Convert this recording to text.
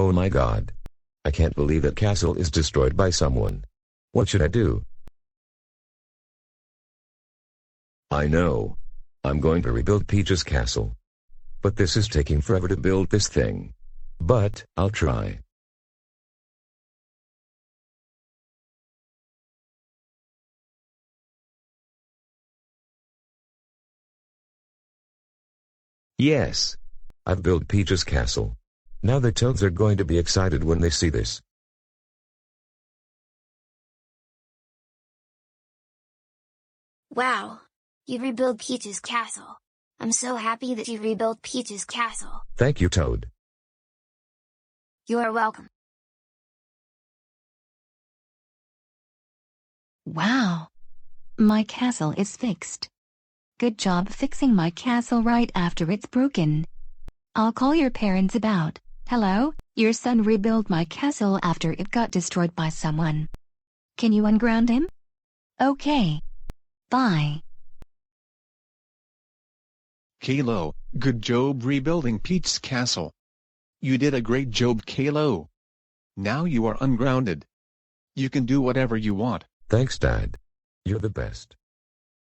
Oh my God. I can't believe that castle is destroyed by someone. What should I do? I know. I'm going to rebuild Peach's castle. But this is taking forever to build this thing. But, I'll try. Yes. I've built Peach's castle. Now the toads are going to be excited when they see this. Wow. You rebuilt Peach's castle. I'm so happy that you rebuilt Peach's castle. Thank you, Toad. You are welcome. Wow. My castle is fixed. Good job fixing my castle right after it's broken. I'll call your parents about. Hello, your son rebuilt my castle after it got destroyed by someone. Can you unground him? Okay. Bye. Caillou, good job rebuilding Peach's castle. You did a great job, Caillou. Now you are ungrounded. You can do whatever you want. Thanks, Dad. You're the best.